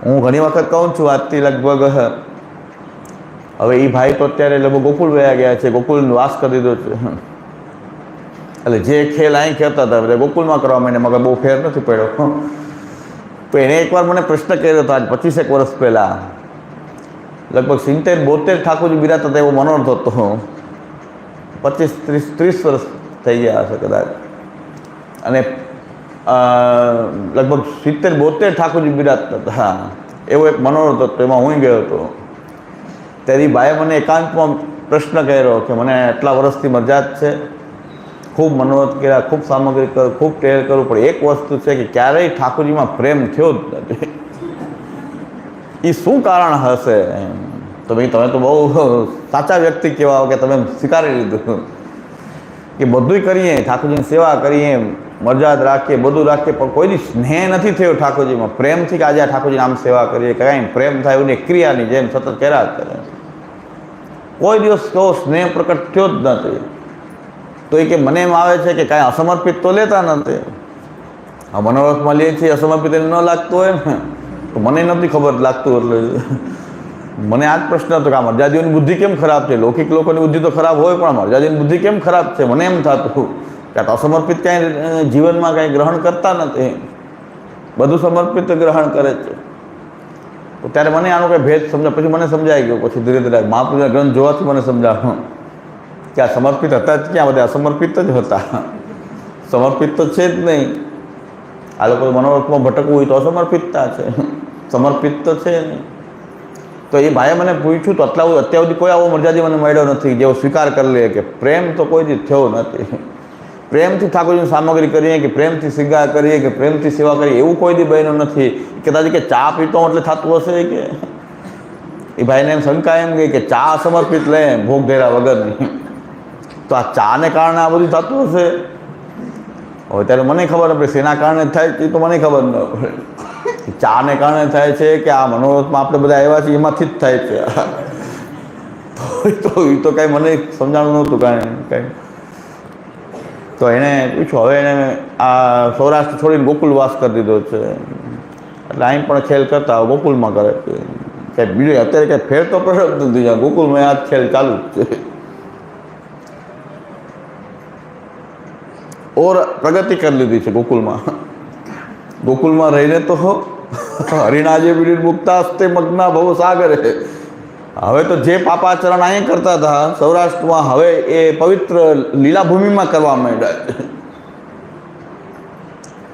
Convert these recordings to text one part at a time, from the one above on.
હું ઘણી વખત કહું છું, આજથી લગભગ હવે એ ભાઈ તો અત્યારે લગભગ ગોકુળ વયા ગયા છે, ગોકુળ વાસ કરી દીધો છે. એટલે જે ખેલ અહીં ખેલતા હતા બધા ગોકુળમાં કરવા માંડ્યા, મગર બહુ ફેર નથી પડ્યો. તો એણે એકવાર મને પ્રશ્ન કર્યો હતો આજ 25 વર્ષ પહેલાં, લગભગ 70-72 ઠાકોરજી બિરાતા હતા એવો મનોરથ હતો. 25-30 વર્ષ થઈ ગયા હશે કદાચ. અને લગભગ 70-72 ઠાકોરજી બિરાજતા હતા એવો એક મનોરથ હતો, એમાં હું ગયો હતો. ત્યારે ભાઈએ મને એકાંતમાં પ્રશ્ન કર્યો કે મને આટલા વર્ષથી મરજાદ છે, ખૂબ મનોરથ કર્યા, ખૂબ સામગ્રી કરું, ખૂબ તૈયાર કરવું, પણ એક વસ્તુ છે કે ક્યારેય ઠાકોરજીમાં પ્રેમ થયો જ નથી. એ શું કારણ હશે? તો ભાઈ તમે તો બહુ સાચા વ્યક્તિ કહેવાઓ કે તમે સ્વીકારી લીધું કે બધુંય કરીએ, ઠાકોરજીની સેવા કરીએ, મરજાદ રાખીએ, બધું રાખીએ, પણ કોઈની સ્નેહ નથી થયો ઠાકોરજીમાં, પ્રેમથી કે આજે આ ઠાકોરજીની આમ સેવા કરીએ, કાંઈ પ્રેમ થાય એવું નહીં, ક્રિયાની જેમ સતત કર્યા જ કરે. કોઈ દિવસ કેવો સ્નેહ પ્રકટ થયો જ નથી. તો એ કે મને એમ આવે છે કે કાંઈ અસમર્પિત તો લેતા નથી. આ મનોરથમાં લે છે, અસમર્પિત એને ન લાગતું હોય ને, તો મને નથી ખબર લાગતું. એટલે મને આ જ પ્રશ્ન હતો કે આ મરજાદીઓની બુદ્ધિ કેમ ખરાબ છે? લૌકિક લોકોની બુદ્ધિ તો ખરાબ હોય, પણ મરજાદીની બુદ્ધિ કેમ ખરાબ છે? મને એમ થતું કે આ અસમર્પિત કાંઈ જીવનમાં કાંઈ ગ્રહણ કરતા નથી, બધું સમર્પિત ગ્રહણ કરે છે. તો ત્યારે મને આનો કંઈ ભેદ સમજાય, પછી મને સમજાઈ ગયો. પછી ધીરે ધીરે મહાપુરુષના ગ્રંથ જોવાથી મને સમજાવ્યું કે આ સમર્પિત હતા જ ક્યાં, બધા અસમર્પિત જ હતા. સમર્પિત તો છે જ નહીં. આ લોકો મનોરથમાં ભટકવું હોય તો અસમર્પિતતા છે, સમર્પિત તો છે નહીં. તો એ ભાઈએ મને પૂછ્યું તો અત્યાર સુધી કોઈ આવો મરજાદી મને મળ્યો નથી જેવો સ્વીકાર કરી લે કે પ્રેમ તો કોઈ દી થયો નથી. પ્રેમથી ઠાકોરજીની સામગ્રી કરીએ, કે પ્રેમથી શૃંગાર કરીએ, કે પ્રેમથી સેવા કરીએ, એવું કોઈ દી બન્યું નથી. કદાચ કે ચા પીતો એટલે થતું હશે કે એ ભાઈને એમ શંકા એમ ગઈ કે ચા સમર્પિત લે ભોગ ધેરા વગરની, તો આ ચાને કારણે આ બધું થતું હશે. હવે ત્યારે મને ખબર પડે શેના કારણે થાય એ તો મને ખબર ન પડે. ચાને કારણે થાય છે કે આ મનોરથમાં આપણે બધા આવ્યા છીએ એમાંથી જ થાય છે. તો એ તો કાંઈ મને સમજાણું નહોતું કાંઈ. તો એણે પૂછ્યું, હવે એને આ સૌરાષ્ટ્ર છોડીને ગોકુળ વાસ કરી દીધો છે, એટલે અહીં પણ ખેલ કરતા ગોકુળમાં કરે છે. કાંઈ બીજું અત્યારે કાંઈ ફેર તો પડ્યો જ નથી, જ્યાં ગોકુળમાં આ ખેલ ચાલુ જ છે. ઓર પ્રગતિ કરી લીધી છે ગોકુળમાં. ગોકુળમાં રહીને તો હરિનાજે વિડીન મુક્તાસ્તે મગ્ના ભવ સાગરે. હવે તો જે પાપાચરણ અહીં કરતા હતા સૌરાષ્ટ્રમાં, હવે એ પવિત્ર લીલાભૂમિમાં કરવા માંડ્યા છે.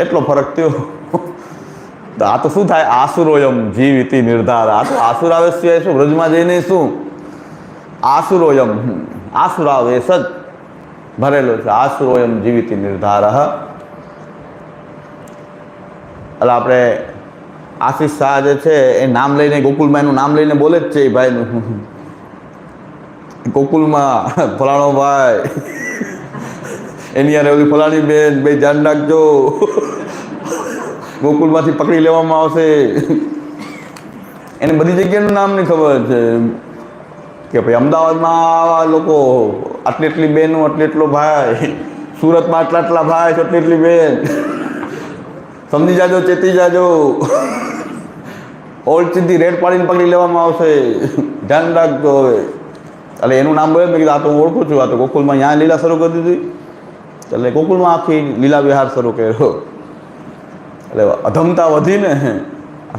એટલો ફરક થયો. આ તો શું થાય? આસુરોયમ જીવિતિ નિર્ધાર. આ તો આસુરાવેશ સિવાય શું? વ્રજમાં જઈને શું? આસુરોયમ, આસુરાવેશ જ ભરેલો છે. આસુરોયમ જીવિતિ નિર્ધાર. એટલે આપણે આશીષ શાહ જે છે એ નામ લઈને ગોકુળમાં એનું નામ લઈને બોલે જ છે એ ભાઈનું. ગોકુળમાં ફલાણો ભાઈ, એની યાર ઓલી ફલાણી બેન, બે ધ્યાન રાખજો, ગોકુળમાંથી પકડી લેવામાં આવશે. એને બધી જગ્યાનું નામ નહીં ખબર છે કે ભાઈ અમદાવાદમાં આવા લોકો, આટલી એટલી બહેનો, એટલો ભાઈ, સુરતમાં આટલા ભાઈ, એટલી બેન, સમજી જાજો, ચેતી જાજો, ઓળચીથી રેડ પાડીને પકડી લેવામાં આવશે, ધ્યાન રાખજો. હવે એટલે એનું નામ બોલે, મેં કીધું આ તો હું ઓળખું છું, આ તો ગોકુળમાં અહીંયા લીલા શરૂ કરી દીધી, એટલે ગોકુળમાં આખી લીલા વિહાર શરૂ કર્યો. એટલે અધમતા વધીને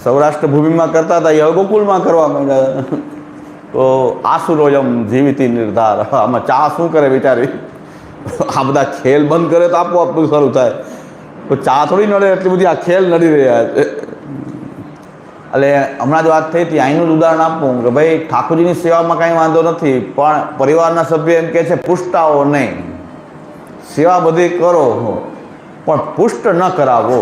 સૌરાષ્ટ્ર ભૂમિમાં કરતા હતા એ હવે ગોકુળમાં કરવા માંડ્યા. તો આસુરોયમ જીવિતિ નિર્ધાર. આમાં ચા શું કરે બિચારી? આ બધા ખેલ બંધ કરે તો આપોઆપ શરૂ થાય. તો ચા થોડી નડે, એટલી બધી આ ખેલ નડી રહ્યા છે. એટલે હમણાં જ વાત થઈ હતી, અહીંનું જ ઉદાહરણ આપું કે ભાઈ ઠાકોરજીની સેવામાં કાંઈ વાંધો નથી, પણ પરિવારના સભ્ય એમ કહે છે પુષ્ટાવો નહીં, સેવા બધી કરો પણ પુષ્ટ ન કરાવો.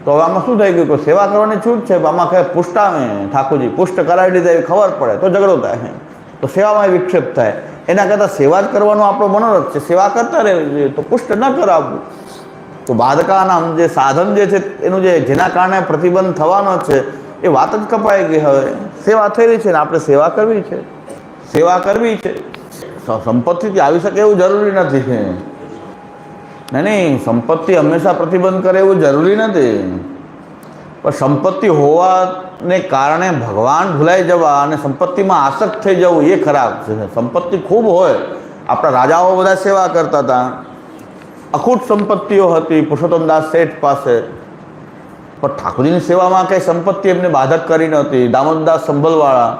તો હવે આમાં શું થઈ ગયું કે સેવા કરવાની છૂટ છે, આમાં કહે પુષ્ટાવે ઠાકોરજી, પુષ્ટ કરાવી લીધા એવી ખબર પડે તો ઝઘડો થાય, તો સેવામાં વિક્ષેપ થાય. એના કરતાં સેવા જ કરવાનો આપણો મનોરથ છે, સેવા કરતા રહેવું જોઈએ, તો પુષ્ટ ન કરાવવું. તો બાધકાનામ જે સાધન જે છે એનું જેના કારણે પ્રતિબંધ થવાનો છે એ વાત જ કપાઈ ગઈ. હવે સેવા થઈ રહી છે ને આપણે સેવા કરવી છે, સેવા કરવી છે. સંપત્તિથી આવી શકે એવું જરૂરી નથી. નહીં, સંપત્તિ હંમેશા પ્રતિબંધ કરે એવું જરૂરી નથી. પણ સંપત્તિ હોવાને કારણે ભગવાન ભૂલાઈ જવા અને સંપત્તિમાં આસક્ત થઈ જવું એ ખરાબ છે. સંપત્તિ ખૂબ હોય, આપણા રાજાઓ બધા સેવા કરતા હતા, અખૂટ સંપત્તિઓ હતી પુરુષોત્તમદાસ શેઠ પાસે, પણ ઠાકોરજીની સેવામાં કંઈ સંપત્તિ એમને બાધક કરી નહોતી. દામોદરદાસ સંભલવાળા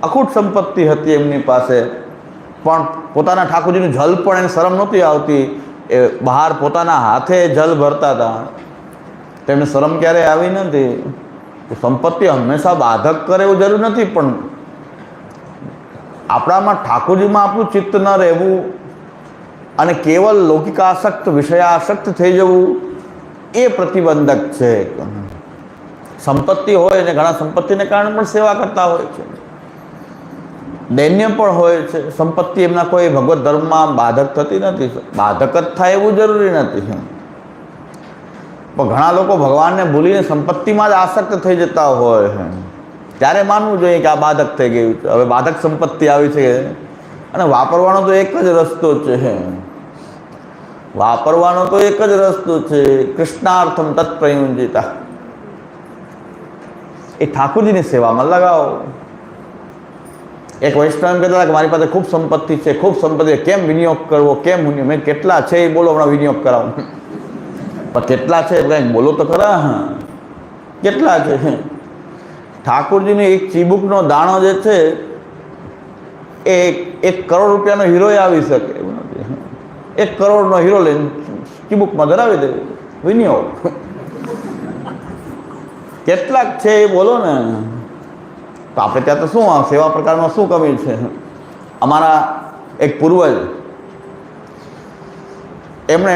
અખૂટ સંપત્તિ હતી એમની પાસે, પણ પોતાના ઠાકોરજીનું જલ પણ એને શરમ નહોતી આવતી, એ બહાર પોતાના હાથે જલ ભરતા હતા, તેમને શરમ ક્યારેય આવી નથી. સંપત્તિ હંમેશા બાધક કરે એવું જરૂર નથી, પણ આપણામાં ઠાકોરજીમાં આપણું ચિત્ત ન રહેવું અને કેવલ લૌકિક આસક્ત વિષયાસક્ત થઈ જવું એ પ્રતિબંધક છે. સંપત્તિ હોય ને ઘણા સંપત્તિને કારણે પણ સેવા કરતા હોય છે, દૈન્ય પણ હોય છે. સંપત્તિ એમના કોઈ ભગવત ધર્મમાં બાધક થતી નથી, બાધક જ થાય એવું જરૂરી નથી. પણ ઘણા લોકો ભગવાનને ભૂલીને સંપત્તિમાં જ આસક્ત થઈ જતા હોય, ત્યારે માનવું જોઈએ કે આ બાધક થઈ ગયું છે, હવે બાધક સંપત્તિ આવી છે. અને વાપરવાનો તો એક જ રસ્તો છે, વાપરવાનો તો એક જ રસ્તો છે, કૃષ્ણાર્થમ તત્પ્રયુંજિતા, એ ઠાકોરજીની સેવામાં લગાવો. એક વૈષ્ણવ કહેતા હતા કે મારી પાસે ખૂબ સંપત્તિ છે, ખૂબ સંપત્તિ, કેમ વિનિયોગ કરવો, કેમ વિનિયોગ? મેં કેટલા છે એ બોલો, હમણાં વિનિયોગ કરાવું. પણ કેટલા છે કંઈક બોલો તો ખરા. કેટલા છે? ઠાકોરજીને એક ચીબુકનો દાણો જે છે એ 1 કરોડ રૂપિયાનો હીરો આવી શકે એવું નથી. 1 કરોડનો હીરો લઈને ચીબુકમાં ધરાવી દે, વિનિયોગ. કેટલાક છે એ બોલો ને. તો આપણે ત્યાં તો શું સેવા પ્રકારમાં શું કમી છે? અમારા એક પૂર્વજ, એમણે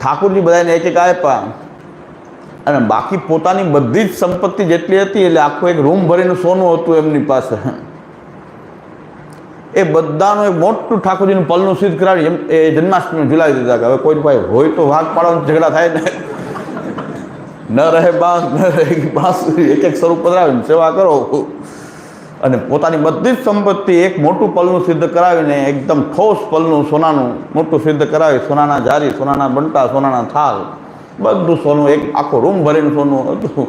ઠાકોરજી બધાને એક આપ્યા અને બાકી પોતાની બધી જ સંપત્તિ જેટલી હતી એટલે આખું એક રૂમ ભરીને સોનું હતું એમની પાસે. એ બધાનું એક મોટું ઠાકોરજીનું પલનું સિદ્ધ કરાવી એમ એ જન્માષ્ટમી ઝુલાવી દીધા કે હવે કોઈ ભાઈ હોય તો વાઘ પાડવાનો ઝઘડા થાય ને, ન રહે બાંસ ન રહે બાંસ, એક સ્વરૂપ પધરાવીને સેવા કરો. અને પોતાની બધી જ સંપત્તિ એક મોટું પલનું સિદ્ધ કરાવીને એકદમ ઠોસ પલનું સોનાનું મોટું સિદ્ધ કરાવી, સોનાના જારી, સોનાના બંટા, સોનાના થાળ, બધું સોનું, એક આખો રૂમ ભરીને સોનું હતું,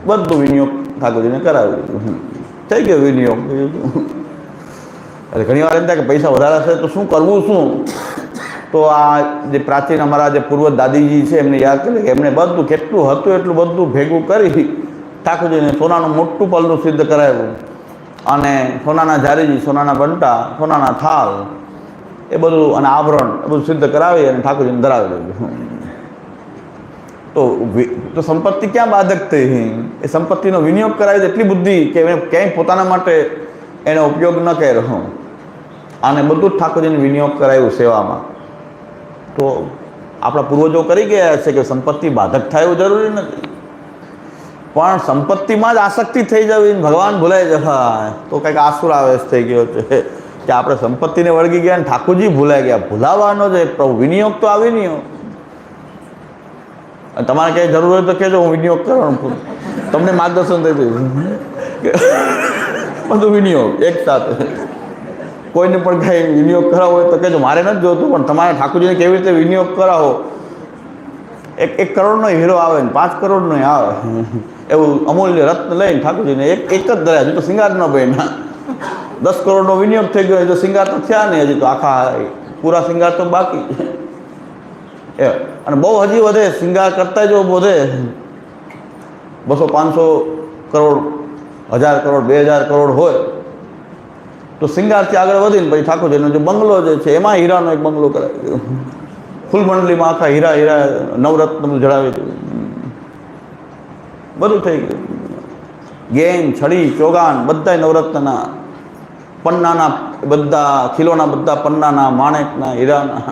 બધું વિનિયોગ ઠાકોરજીને કરાવ્યું. થઈ ગયો વિનિયોગ. એટલે ઘણી વાર એમ થાય કે પૈસા વધારે છે તો શું કરવું શું? તો આ જે પ્રાચીન અમારા જે પૂર્વ દાદીજી છે એમને યાદ કરે કે એમણે બધું કેટલું હતું એટલું બધું ભેગું કરી ઠાકોરજીને સોનાનું મોટું પલનું સિદ્ધ કરાવ્યું, અને સોનાના જારીજી, સોનાના બંટા, સોનાના થાળ, એ બધું અને આભરણ એ બધું સિદ્ધ કરાવી અને ઠાકોરજીને ધરાવી દીધું. તો સંપત્તિ ક્યાં બાધક થઈ? એ સંપત્તિનો વિનિયોગ કરાવી એટલી બુદ્ધિ કે એને ક્યાંય પોતાના માટે એનો ઉપયોગ ન કર્યો, અને બધું જ ઠાકોરજીને વિનિયોગ કરાવ્યું સેવામાં. તો આપણા પૂર્વજો કરી ગયા છે કે સંપત્તિ બાધક થાય એવું જરૂરી નથી, પણ સંપત્તિમાં જ આસક્તિ થઈ જવી, ભગવાન ભૂલાઈ જવાય તો કંઈક આસુરાવેશ થઈ ગયો છે કે આપણે સંપત્તિને વળગી ગયા અને ઠાકોરજી ભૂલાઈ ગયા. ભૂલાવાનો છે પ્રભુ, વિનિયોગ તો આ વિનિયોગ. તમારે ક્યાંય જરૂર હોય તો કહેજો, હું વિનિયોગ કરવાનું, તમને માર્ગદર્શન દઈ દઈશ. બધું વિનિયોગ એક સાથે. કોઈને પણ કાંઈ વિનિયોગ કરાવવો હોય તો કહેજો, મારે નથી જોતું, પણ તમારે ઠાકોરજીને કેવી રીતે વિનિયોગ કરાવો. 1 કરોડનો હીરો આવે ને 5 કરોડનો આવે, એવું અમૂલ્ય રત્ન લઈને ઠાકોરજીને એક જ ધરાય. હજી તો શિંગાર ન બન્યા, 10 કરોડનો વિનિયોગ થઈ ગયો, હજી તો શિંગાર તો થયા નહીં, હજી તો આખા પૂરા શિંગાર તો બાકી. અને બહુ હજી વધે, શિંગાર કરતા જો વધે, 200, 500 કરોડ, 1000 કરોડ, 2000 કરોડ હોય તો શિંગારથી આગળ વધીને પછી ઠાકોરજીનો જે બંગલો જે છે એમાં હીરાનો એક બંગલો કરાવી દીધો, ફૂલ મંડળીમાં આખા હીરા નવરત્ન જડાવી દીધું, બધું થઈ ગયું. ગેન, છડી, ચોગાન બધા નવરત્નના, પન્નાના બધા ખીલોના, બધા પન્નાના, માણેકના, હીરાના,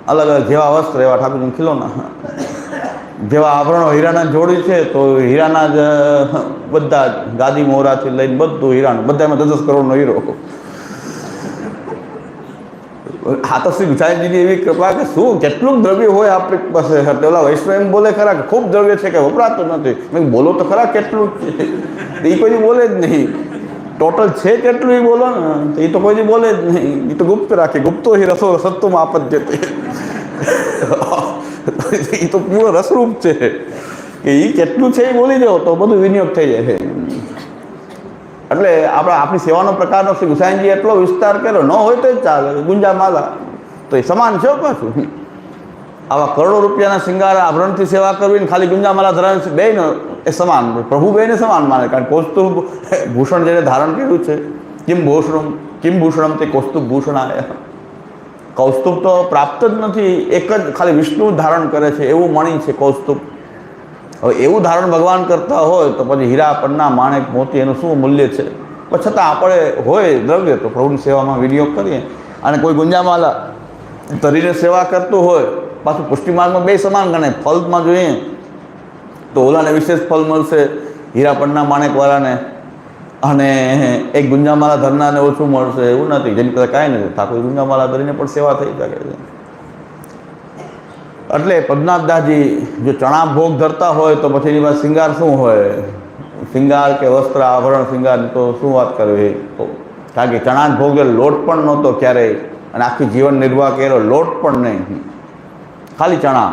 અલગ અલગ જેવા વસ્ત્ર એવા ઠાકોરજીના ખીલોના, જેવા આભરણો હીરાના જોડી છે તો હીરાના જ બધા, ગાદી મોહરાથી લઈને બધું હીરાનું, બધામાં 10 કરોડનો હીરો. આ તો શ્રી ગુસાઈજીની એવી કૃપા કે શું કેટલું દ્રવ્ય હોય આપણી પાસે. પેલા વૈષ્ણવ એમ બોલે ખરા કે ખૂબ દ્રવ્ય છે કે વપરાતું નથી. મેં બોલો તો ખરા કેટલું છે, એ કોઈ બોલે જ નહીં. ટોટલ છે કેટલું એ બોલો ને, એ તો કોઈ બોલે જ નહીં, એ તો ગુપ્ત રાખે. ગુપ્તો હિ રસો સત્તુમાં આપત જતે, એ તો પૂરો રસરૂપ છે. કે એ કેટલું છે એ બોલી જાઓ તો બધું વિનિયોગ થઈ જાય છે. એટલે આપણી સેવાનો પ્રકારનો શ્રી ગુસાઈજી એટલો વિસ્તાર કર્યો, ન હોય તો જ ચાલે, ગુંજા માલા તો એ સમાન છે પાછું. આવા કરોડો રૂપિયાના શિંગાર આભરણથી સેવા કરવી ને ખાલી ગુંજામાલા ધરાવે બે એ સમાન, પ્રભુ બેને સમાન માને. કારણ કૌસ્તુભ ભૂષણ જેને ધારણ કર્યું છે, કિમ ભૂષણમ તે કૌસ્તુભ ભૂષણ આવ્યા. કૌસ્તુભ તો પ્રાપ્ત જ નથી, એક જ ખાલી વિષ્ણુ ધારણ કરે છે એવું મણી છે કૌસ્તુભ. હવે એવું ધારણ ભગવાન કરતા હોય તો પછી હીરા પન્ના માણેક મોતી એનું શું મૂલ્ય છે. પણ છતાં આપણે હોય દ્રવ્ય તો પ્રભુની સેવામાં વિનિયોગ કરીએ. અને કોઈ ગુંજામાલા તરીને સેવા કરતું હોય, પાછું પુષ્ટિમાર્ગમાં બે સમાન ગણે. ફલમાં જોઈએ તો ઓલાને વિશેષ ફલ મળશે હીરા પન્ના માણેકવાળાને, અને એક ગુંજામાલા ધરનારને ઓછું મળશે એવું નથી. જેની કરતાં કાંઈ નથી, ઠાકોર ગુંજામાલા ધરીને પણ સેવા થઈ શકે છે. એટલે પદ્મનાભદાસજી જો ચણા ભોગ ધરતા હોય તો પછી એની પાસે શિંગાર શું હોય? શિંગાર કે વસ્ત્ર આભરણ શિંગાર તો શું વાત કરવી. કારણ કે ચણા ભોગ લોટ પણ નહોતો ક્યારેય, અને આખી જીવન નિર્વાહ કર્યો લોટ પણ નહીં, ખાલી ચણા.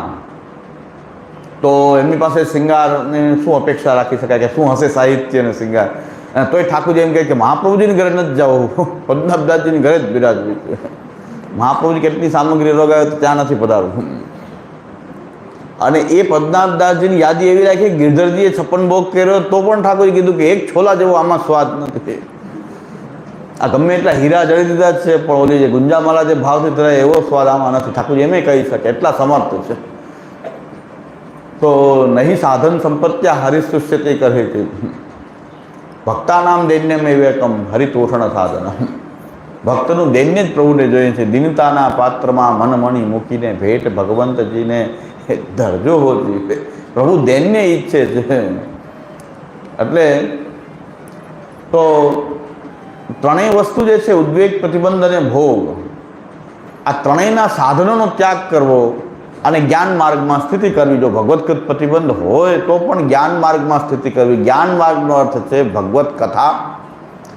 તો એમની પાસે શિંગારની શું અપેક્ષા રાખી શકાય કે શું હશે સાહિત્ય અને શિંગાર? અને તોય ઠાકોરજી એમ કહે કે મહાપ્રભુજીની ઘરે નથી જવું, પદ્મનાભદાસજીની ઘરે જ બિરાજવું છે. મહાપ્રભુજી કેટલી સામગ્રી રોગાવે તો ત્યાં નથી પધારવું. અને એ પદ્મનાભદાસજીની યાદી એવી રાખી, ગિરધરજીએ 56 ભોગ કર્યો તો પણ ઠાકોરજી કીધું કે એક છોલા જેવો આમાં સ્વાદ નથી. આ ગમે એટલા હીરા જડી દીધા છે પણ ઓલી જે ગુંજામાલા જે ભાવથી ધરાય એવો સ્વાદ આમાં નથી. ઠાકોરજી એમ કહી શકે એટલા સમર્થ છે. તો નહીં સાધન સંપત્ત્યા હરિશુષ્ય તે કહે છે, ભક્તાનામ દૈન્યમ એવેકમ હરિતોષણ સાધન. ભક્તનું દૈન્ય જ પ્રભુને જોઈએ છે. દીનતાના પાત્રમાં મનમણી મૂકીને ભેટ ભગવંતજીને ધરજો હોતી. પ્રભુ દૈન્ય ઈચ્છે છે. એટલે તો ત્રણેય વસ્તુ જે છે, ઉદ્વેગ, પ્રતિબંધ અને ભોગ, આ ત્રણેયના સાધનોનો ત્યાગ કરવો અને જ્ઞાન માર્ગમાં સ્થિતિ કરવી. જો ભગવત્કૃત પ્રતિબંધ હોય તો પણ જ્ઞાન માર્ગમાં સ્થિતિ કરવી. જ્ઞાન માર્ગનો અર્થ છે ભગવત કથા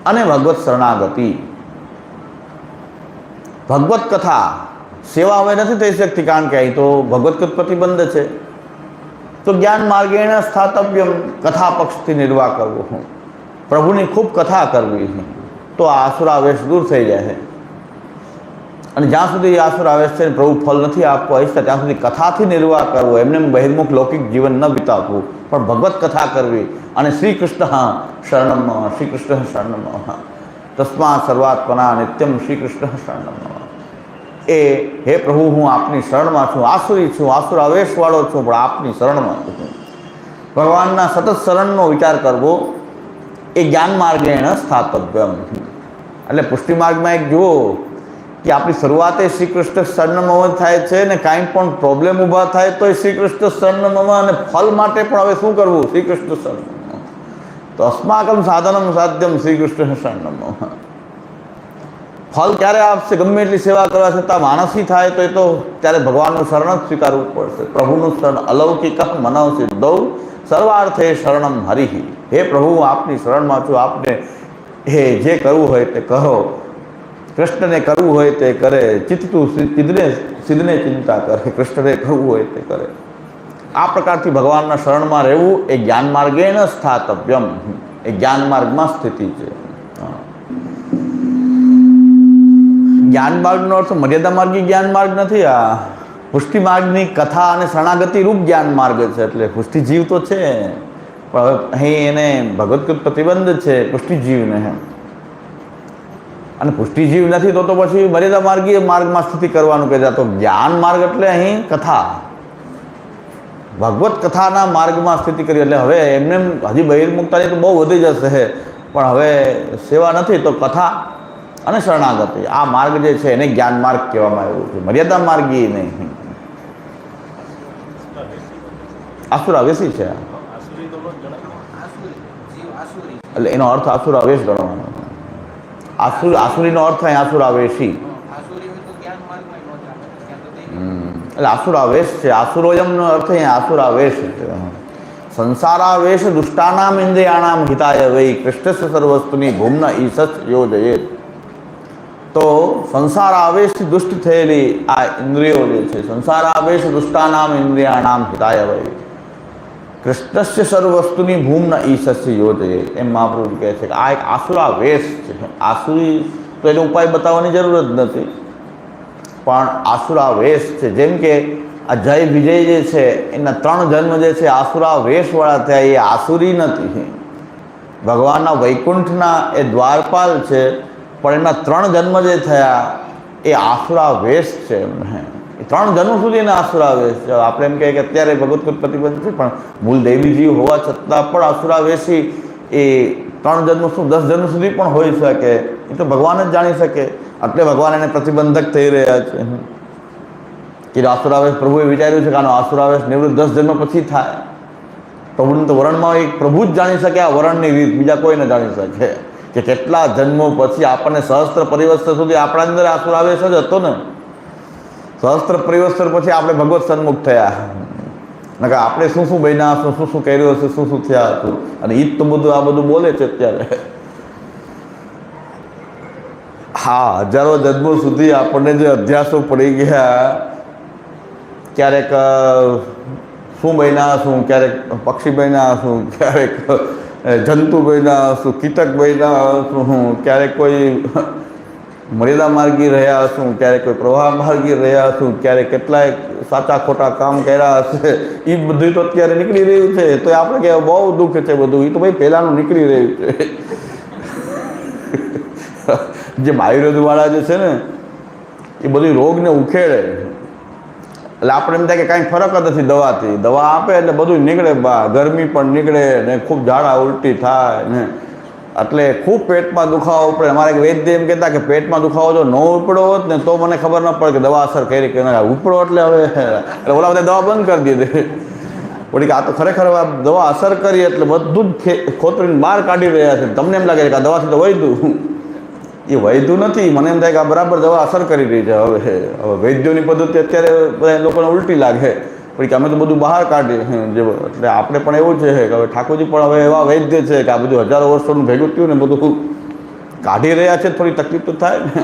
અને ભગવત શરણાગતિ. ભગવત કથા સેવા હવે નથી થઈ શકતી, કારણ કે અહીં તો ભગવત્કૃત પ્રતિબંધ છે. તો જ્ઞાન માર્ગેણ સ્થાતવ્યમ, કથા પક્ષથી નિર્વાહ કરવો, પ્રભુની ખૂબ કથા કરવી, તો આ આસુરાવેશ દૂર થઈ જાય છે. અને જ્યાં સુધી આસુરાવેશ છે પ્રભુ ફલ નથી આપવા ઈચ્છતા ત્યાં સુધી કથાથી નિર્વાહ કરવો, એમને બહિર્મુખ લૌકિક જીવન ન વિતાવવું, પણ ભગવત કથા કરવી. અને શ્રી કૃષ્ણ શરણમ, શ્રી કૃષ્ણ શરણમ, તસ્મા સર્વાત્મના નિત્યમ શ્રી કૃષ્ણ શરણમ. એ હે પ્રભુ હું આપની શરણમાં છું, આસુરી છું, આસુર આવેશવાળો છું, પણ આપની શરણમાં છું. ભગવાનના સતત શરણનો વિચાર કરવો એ જ્ઞાન માર્ગેણ સ્થાતવ્યમ. એટલે પુષ્ટિ માર્ગમાં એક જુઓ કે આપણી શરૂઆતે શ્રી કૃષ્ણ શરણમાં થાય છે ને કાંઈ પણ પ્રોબ્લેમ ઊભા થાય તો શ્રી કૃષ્ણ શરણમાં, અને ફલ માટે પણ હવે શું કરવું? શ્રી કૃષ્ણ શરણમાં. તો અસ્માકમ સાધનમ સાધ્યમ શ્રી કૃષ્ણ શરણમાં. ફલ ક્યારે આપશે? ગમે એટલી સેવા કરવા છતાં માણસી થાય તો એ તો ત્યારે ભગવાનનું શરણ જ સ્વીકારવું પડશે. પ્રભુનું શરણ અલૌકિક મનવ સિદ્ધૌ સર્વાર્થે શરણમ હરિ. હે પ્રભુ આપની શરણમાં છું, આપને હે જે કરવું હોય તે કરો, કૃષ્ણને કરવું હોય તે કરે, ચિત્તું સિદ્ધને ચિંતા કરે, કૃષ્ણને કરવું હોય તે કરે. આ પ્રકારથી ભગવાનના શરણમાં રહેવું એ જ્ઞાન માર્ગેણ સ્થાતવ્યમ, એ જ્ઞાન માર્ગમાં સ્થિતિ છે. જ્ઞાન માર્ગનો અર્થ મર્યાદા માર્ગી જ્ઞાન માર્ગ નથી. આ પુષ્ટિ માર્ગની કથા અને શરણાગતિ રૂપ જ્ઞાન માર્ગ છે. એટલે પુષ્ટિ જીવ તો છે પણ હવે અહીં એને ભગવત્કૃત પ્રતિબંધ છે પુષ્ટિ જીવને. અને પુષ્ટિ જીવ નથી તો પછી મર્યાદા માર્ગી માર્ગમાં સ્થિતિ કરવાનું કહે છે. તો જ્ઞાન માર્ગ એટલે અહીં કથા, ભગવત કથાના માર્ગમાં સ્થિતિ કરી. એટલે હવે એમને હજી બહિર્મુક્તાની તો બહુ વધી જશે, પણ હવે સેવા નથી તો કથા અને શરણાગતિ આ માર્ગ જે છે એને જ્ઞાન માર્ગ કહેવામાં આવ્યું છે, મર્યાદા માર્ગી નહીં. આસુરાવેશી છે એટલે એનો અર્થ આસુરાવેશ ગણવાનો. આસુરીનો અર્થ અહીં આસુરાવેશી, એટલે આસુરાવેશ છે. આસુરોયમનો અર્થ અહીંયા આસુરાવેશ છે. સંસારાવેશ દુષ્ટાનામ ઇન્દ્રિયાણામ હિતાય વૈ કૃષ્ણસ્ય સર્વસ્તુની ભૂમ્ન ઈશસ યોજયે. તો સંસાર આવેશથી દુષ્ટ થયેલી આ ઇન્દ્રિયો જે છે, સંસાર આવેશ દુષ્ટાનામ ઇન્દ્રિયાણામ હિતાય વૈ, કૃષ્ણસ્ય સર્વવસ્તુની ભૂમના ઈશસ્ય યોજે, એમ મહાપ્રભુ કહે છે કે આ એક આસુરા વેશ છે. આસુરી તો એનો ઉપાય બતાવવાની જરૂર જ નથી, પણ આસુરા વેશ છે. જેમ કે આ જય વિજય જે છે એના 3 જન્મ જે છે આસુરા વેશવાળા થયા, એ આસુરી નથી. ભગવાનના વૈકુંઠના એ દ્વારપાલ છે, પણ એના 3 જન્મ જે થયા એ આસુરા વેશ છે. એ 3 જન્મ સુધી એના આસુરા વેશ છે. આપણે એમ કહીએ કે અત્યારે ભગવત પ્રતિબંધ છે, પણ મૂળ દેવીજી હોવા છતાં પણ આસુરા વેશી એ 3 જન્મ શું 10 જન્મ સુધી પણ હોઈ શકે. એ તો ભગવાન જ જાણી શકે. એટલે ભગવાન એને પ્રતિબંધક થઈ રહ્યા છે કે આસુરાવેશ પ્રભુએ વિચાર્યું છે કે આનો આસુરાવેશ નિવૃત્ત 10 જન્મ પછી થાય. પ્રભુને તો વરણમાં એક પ્રભુ જ જાણી શકે આ વરણની રીત, બીજા કોઈ ન જાણી શકે કે કેટલા જન્મો પછી આપણને સહસ્ત્ર પરિવર્તન સુધી આપણા અંદર આસુરાવેશ જ હતો ને. સહસ્ત્ર પરિવર્તન પછી આપણે ભગવત સન્મુખ થયા. નકર આપણે શું શું બન્યા હશું, શું શું કર્યું હશે, શું શું થયા હતું. અને એ જ તો બધું આ બધું બોલે છે અત્યારે. હા, હજારો જન્મો સુધી આપણને જે અધ્યાસો પડી ગયા, ક્યારેક શું બન્યા હશું, ક્યારેક પક્ષી બન્યા હશું, ક્યારેક જંતુ બન્યા હશું, કીટક બન્યા હશું, ક્યારેક કોઈ મર્યાદા માર્ગી રહ્યા હશું, ક્યારેક કોઈ પ્રવાહ માર્ગી રહ્યા હશું, ક્યારેક કેટલાય સાચા ખોટા કામ કર્યા હશે. એ બધું તો અત્યારે નીકળી રહ્યું છે. તો આપણે કહેવાય બહુ દુઃખ છે બધું. એ તો ભાઈ પહેલાંનું નીકળી રહ્યું છે. જે આયુર્વેદવાળા જે છે ને એ બધી રોગને ઉખેડે. એટલે આપણે એમ થાય કે કાંઈ ફરક જ નથી દવાથી. દવા આપે એટલે બધું નીકળે, ગરમી પણ નીકળે ને ખૂબ ઝાડા ઉલટી થાય ને, એટલે ખૂબ પેટમાં દુખાવો પડે. અમારે એક વૈદ્ય એમ કહેતા કે પેટમાં દુખાવો જો ન ઉપડો હોત ને તો મને ખબર ન પડે કે દવા અસર કરી કે ના. ઉપડો એટલે હવે એટલે ઓલા બધા દવા બંધ કરી દીધી. વળી કે આ તો ખરેખર દવા અસર કરી એટલે બધું જ ખોતરીને બહાર કાઢી રહ્યા છે. તમને એમ લાગે કે આ દવાથી તો વૈદ્યું, એ વૈદ્યું નથી. મને એમ થાય કે આ બરાબર દવા અસર કરી રહી છે. હવે વૈદ્યોની પદ્ધતિ અત્યારે બધા લોકોને ઉલટી લાગે, પછી કે અમે તો બધું બહાર કાઢીએ. એટલે આપણે પણ એવું છે કે હવે ઠાકોરજી પણ હવે એવા વૈદ્ય છે કે આ બધું હજારો વર્ષોનું ભેગું થયું ને બધું કાઢી રહ્યા છે. થોડી તકલીફ તો થાય ને,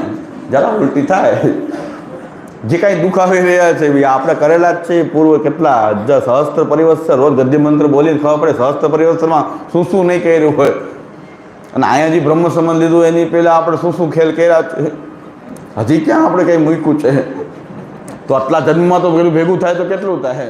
જરા ઉલટી થાય. જે કાંઈ દુઃખ આવી રહ્યા છે ભાઈ આપણે કરેલા જ છે પૂર્વ કેટલા સહસ્ત્ર પરિવર્તન. રોજ ગદ્ય મંત્ર બોલીને ખબર પડે સહસ્ત્ર પરિવર્તનમાં શું શું નહીં કર્યું હોય. અને અહીંયા જે બ્રહ્મ સંબંધ લીધું એની પહેલાં આપણે શું શું ખેલ કર્યા છે, હજી ક્યાં આપણે કંઈ મૂક્યું છે. તો આટલા જન્મમાં તો પેલું ભેગું થાય તો કેટલું થાય.